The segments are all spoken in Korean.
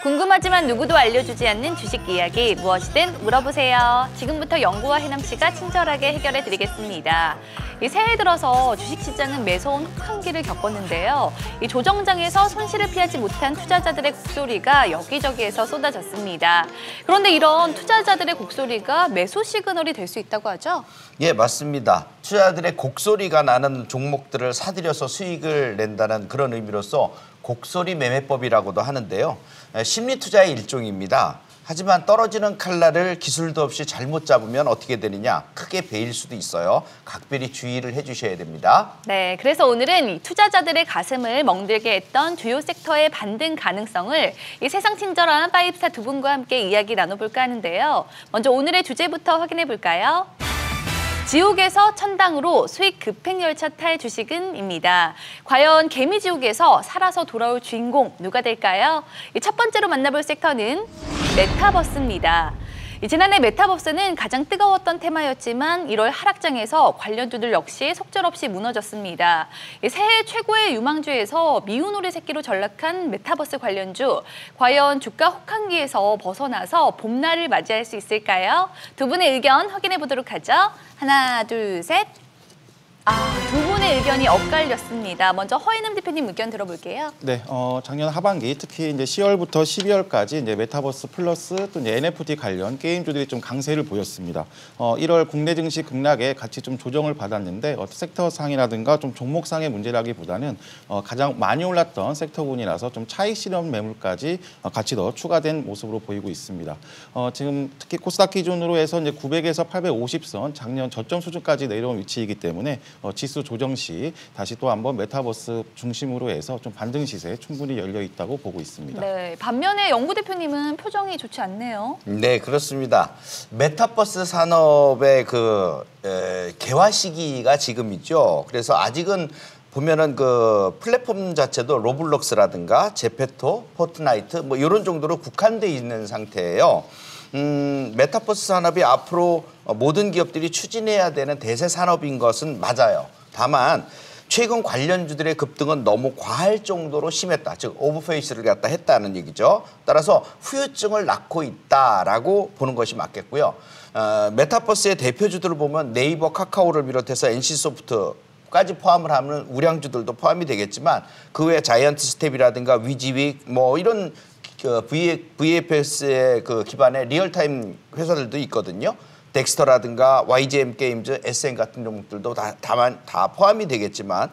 궁금하지만 누구도 알려주지 않는 주식 이야기 무엇이든 물어보세요. 지금부터 영구와 혜남 씨가 친절하게 해결해 드리겠습니다. 이 새해 들어서 주식시장은 매서운 혹한기를 겪었는데요. 이 조정장에서 손실을 피하지 못한 투자자들의 곡소리가 여기저기에서 쏟아졌습니다. 그런데 이런 투자자들의 곡소리가 매수 시그널이 될 수 있다고 하죠? 예, 맞습니다. 투자자들의 곡소리가 나는 종목들을 사들여서 수익을 낸다는 그런 의미로서 곡소리 매매법이라고도 하는데요. 심리 투자의 일종입니다. 하지만 떨어지는 칼날을 기술도 없이 잘못 잡으면 어떻게 되느냐? 크게 베일 수도 있어요. 각별히 주의를 해주셔야 됩니다. 네, 그래서 오늘은 투자자들의 가슴을 멍들게 했던 주요 섹터의 반등 가능성을 이 세상 친절한 파이브스타 두 분과 함께 이야기 나눠볼까 하는데요. 먼저 오늘의 주제부터 확인해 볼까요? 지옥에서 천당으로 수익 급행열차 탈 주식은입니다. 과연 개미지옥에서 살아서 돌아올 주인공 누가 될까요? 첫 번째로 만나볼 섹터는 메타버스입니다. 지난해 메타버스는 가장 뜨거웠던 테마였지만 1월 하락장에서 관련주들 역시 속절없이 무너졌습니다. 새해 최고의 유망주에서 미운 오리 새끼로 전락한 메타버스 관련주, 과연 주가 혹한기에서 벗어나서 봄날을 맞이할 수 있을까요? 두 분의 의견 확인해 보도록 하죠. 하나, 둘, 셋. 두 분의 의견이 엇갈렸습니다. 먼저 허인음 대표님 의견 들어볼게요. 네, 작년 하반기 특히 이제 10월부터 12월까지 이제 메타버스 플러스 또 이제 NFT 관련 게임주들이 좀 강세를 보였습니다. 1월 국내 증시 급락에 같이 좀 조정을 받았는데 섹터상이라든가 좀 종목상의 문제라기보다는 가장 많이 올랐던 섹터군이라서 좀 차익 실현 매물까지 같이 더 추가된 모습으로 보이고 있습니다. 지금 특히 코스닥 기준으로 해서 이제 900에서 850선 작년 저점 수준까지 내려온 위치이기 때문에 지수 조정 시 다시 또 한번 메타버스 중심으로 해서 좀 반등 시세에 충분히 열려 있다고 보고 있습니다. 네, 반면에 영구 대표님은 표정이 좋지 않네요. 네, 그렇습니다. 메타버스 산업의 개화 시기가 지금이죠. 그래서 아직은 보면은 그 플랫폼 자체도 로블록스라든가 제페토, 포트나이트 뭐 이런 정도로 국한돼 있는 상태예요. 메타버스 산업이 앞으로 모든 기업들이 추진해야 되는 대세 산업인 것은 맞아요. 다만 최근 관련주들의 급등은 너무 과할 정도로 심했다. 즉 오버페이스를 갖다 했다는 얘기죠. 따라서 후유증을 낳고 있다라고 보는 것이 맞겠고요. 메타버스의 대표주들을 보면 네이버, 카카오를 비롯해서 NC소프트까지 포함을 하면 우량주들도 포함이 되겠지만 그 외에 자이언트 스텝이라든가 위지윅 뭐 이런 VFS의 그 기반의 리얼타임 회사들도 있거든요. 덱스터라든가 YGM 게임즈, SN 같은 종목들도 다 포함이 되겠지만,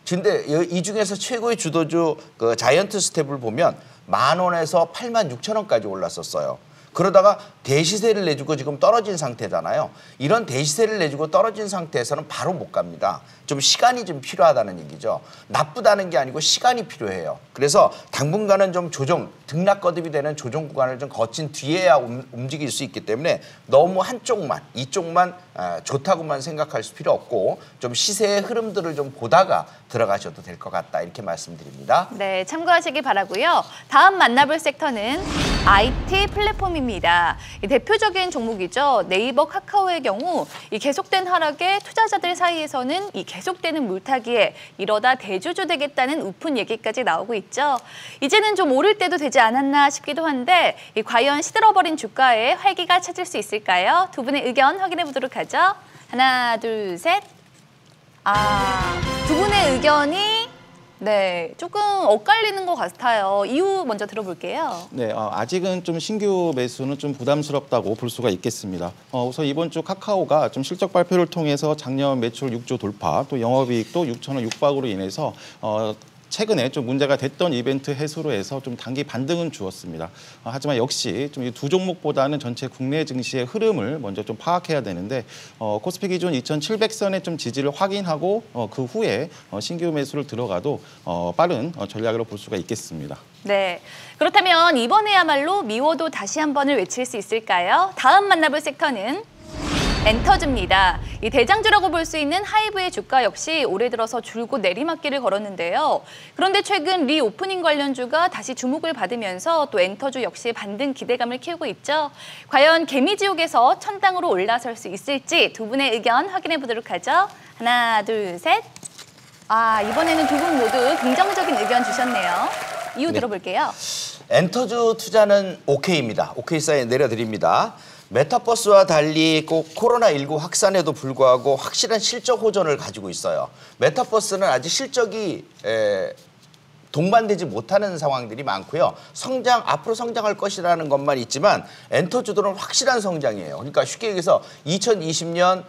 근데 이 중에서 최고의 주도주 그 자이언트 스텝을 보면 10,000원에서 86,000원까지 올랐었어요. 그러다가 대시세를 내주고 지금 떨어진 상태잖아요. 이런 대시세를 내주고 떨어진 상태에서는 바로 못 갑니다. 좀 시간이 좀 필요하다는 얘기죠. 나쁘다는 게 아니고 시간이 필요해요. 그래서 당분간은 좀 등락 거듭이 되는 조정 구간을 좀 거친 뒤에야 움직일 수 있기 때문에 너무 이쪽만 좋다고만 생각할 필요 없고 좀 시세의 흐름들을 좀 보다가 들어가셔도 될 것 같다 이렇게 말씀드립니다. 네, 참고하시기 바라고요. 다음 만나볼 섹터는 IT 플랫폼입니다. 대표적인 종목이죠. 네이버, 카카오의 경우 이 계속된 하락에 투자자들 사이에서는 이 계속되는 물타기에 이러다 대주주 되겠다는 우픈 얘기까지 나오고 있죠. 이제는 좀 오를 때도 되지 않았나 싶기도 한데 과연 시들어버린 주가에 활기가 찾을 수 있을까요? 두 분의 의견 확인해 보도록 하죠. 하나, 둘, 셋. 두 분의 의견이 조금 엇갈리는 것 같아요. 이유 먼저 들어볼게요. 네, 아직은 좀 신규 매수는 좀 부담스럽다고 볼 수가 있겠습니다. 우선 이번 주 카카오가 좀 실적 발표를 통해서 작년 매출 6조 돌파, 또 영업이익도 6천억 육박으로 인해서 최근에 좀 문제가 됐던 이벤트 해소로 해서 좀 단기 반등은 주었습니다. 하지만 역시 좀 이 두 종목보다는 전체 국내 증시의 흐름을 먼저 좀 파악해야 되는데 코스피 기준 2,700선의 좀 지지를 확인하고 그 후에 신규 매수를 들어가도 빠른 전략으로 볼 수가 있겠습니다. 네, 그렇다면 이번에야말로 미워도 다시 한 번을 외칠 수 있을까요? 다음 만나볼 섹터는 엔터주입니다. 이 대장주라고 볼 수 있는 하이브의 주가 역시 올해 들어서 줄곧 내리막길을 걸었는데요. 그런데 최근 리오프닝 관련주가 다시 주목을 받으면서 또 엔터주 역시 반등 기대감을 키우고 있죠. 과연 개미지옥에서 천당으로 올라설 수 있을지 두 분의 의견 확인해 보도록 하죠. 하나, 둘, 셋. 이번에는 두 분 모두 긍정적인 의견 주셨네요. 이유 들어볼게요. 엔터주 투자는 오케이입니다. 오케이 사인 내려드립니다. 메타버스와 달리 꼭 코로나19 확산에도 불구하고 확실한 실적 호전을 가지고 있어요. 메타버스는 아직 실적이 동반되지 못하는 상황들이 많고요. 앞으로 성장할 것이라는 것만 있지만 엔터주들은 확실한 성장이에요. 그러니까 쉽게 얘기해서 2020년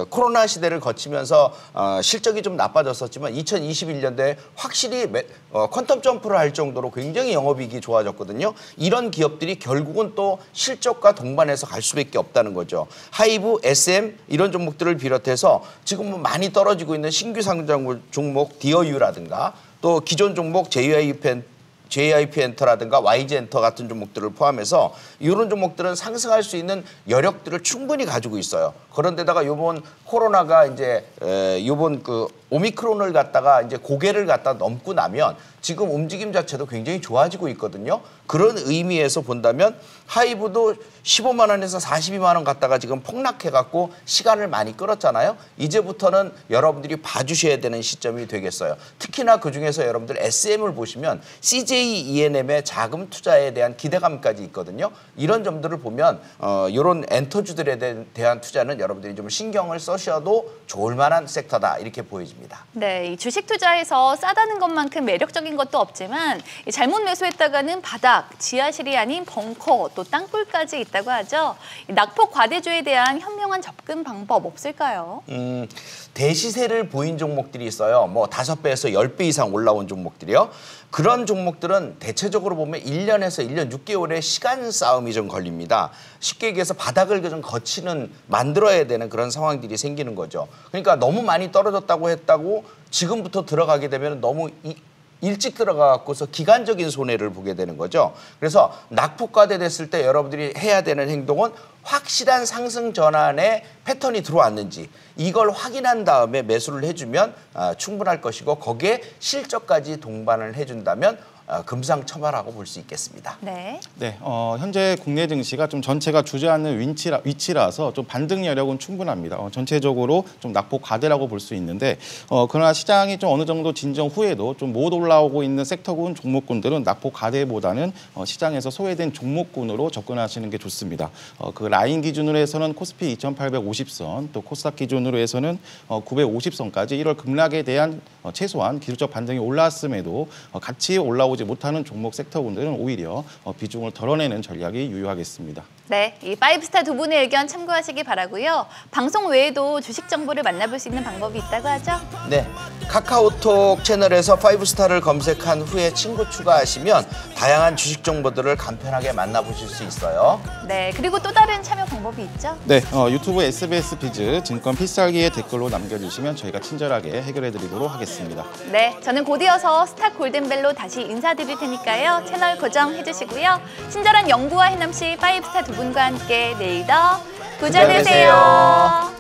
코로나 시대를 거치면서 실적이 좀 나빠졌었지만 2021년도에 확실히 퀀텀 점프를 할 정도로 굉장히 영업이익이 좋아졌거든요. 이런 기업들이 결국은 또 실적과 동반해서 갈 수밖에 없다는 거죠. 하이브, SM 이런 종목들을 비롯해서 지금 많이 떨어지고 있는 신규 상장 종목 디어유라든가 또 기존 종목 JYP 엔터라든가 YG 엔터 같은 종목들을 포함해서 이런 종목들은 상승할 수 있는 여력들을 충분히 가지고 있어요. 그런데다가 요번 코로나가 이제 요번 오미크론을 갖다가 이제 고개를 갖다 넘고 나면 지금 움직임 자체도 굉장히 좋아지고 있거든요. 그런 의미에서 본다면 하이브도 15만 원에서 42만 원 갔다가 지금 폭락해갖고 시간을 많이 끌었잖아요. 이제부터는 여러분들이 봐주셔야 되는 시점이 되겠어요. 특히나 그중에서 여러분들 SM을 보시면 CJ ENM의 자금 투자에 대한 기대감까지 있거든요. 이런 점들을 보면 이런 엔터주들에 대한 투자는 여러분들이 좀 신경을 써셔도 좋을 만한 섹터다 이렇게 보여집니다. 네, 이 주식 투자에서 싸다는 것만큼 매력적인 것도 없지만 잘못 매수했다가는 바닥, 지하실이 아닌 벙커, 또 땅굴까지 있다고 하죠. 낙폭 과대주에 대한 현명한 접근 방법 없을까요? 대시세를 보인 종목들이 있어요. 뭐 5배에서 10배 이상 올라온 종목들이요. 그런 종목들은 대체적으로 보면 1년에서 1년 6개월의 시간 싸움이 좀 걸립니다. 쉽게 얘기해서 바닥을 좀 만들어야 되는 그런 상황들이 생기는 거죠. 그러니까 너무 많이 떨어졌다고 했다고 지금부터 들어가게 되면 너무 일찍 들어가고서 기간적인 손해를 보게 되는 거죠. 그래서 낙폭과대 됐을 때 여러분들이 해야 되는 행동은 확실한 상승 전환의 패턴이 들어왔는지 이걸 확인한 다음에 매수를 해주면 충분할 것이고 거기에 실적까지 동반을 해준다면 금상첨화라고 볼 수 있겠습니다. 네. 네, 현재 국내 증시가 좀 전체가 주저앉는 위치라서 좀 반등 여력은 충분합니다. 전체적으로 좀 낙폭 과대라고 볼 수 있는데 그러나 시장이 좀 어느 정도 진정 후에도 좀 못 올라오고 있는 섹터군 종목군들은 낙폭 과대보다는 시장에서 소외된 종목군으로 접근하시는 게 좋습니다. 그 라인 기준으로 해서는 코스피 2850선, 또 코스닥 기준으로 해서는 950선까지 1월 급락에 대한 최소한 기술적 반등이 올라왔음에도 같이 올라오지 못하는 종목 섹터군들은 오히려 비중을 덜어내는 전략이 유효하겠습니다. 네, 이 파이브스타 두 분의 의견 참고하시기 바라고요. 방송 외에도 주식 정보를 만나볼 수 있는 방법이 있다고 하죠? 네, 카카오톡 채널에서 파이브스타를 검색한 후에 친구 추가하시면 다양한 주식 정보들을 간편하게 만나보실 수 있어요. 네, 그리고 또 다른 참여 방법이 있죠? 네, 유튜브 SBS 비즈 증권 필살기에 댓글로 남겨주시면 저희가 친절하게 해결해드리도록 하겠습니다. 네, 저는 곧 이어서 스탁 골든벨로 다시 인사드릴 테니까요. 채널 고정해주시고요. 친절한 연구와 해남시 파이브스타 두 분과 함께 내일 더 부자 되세요.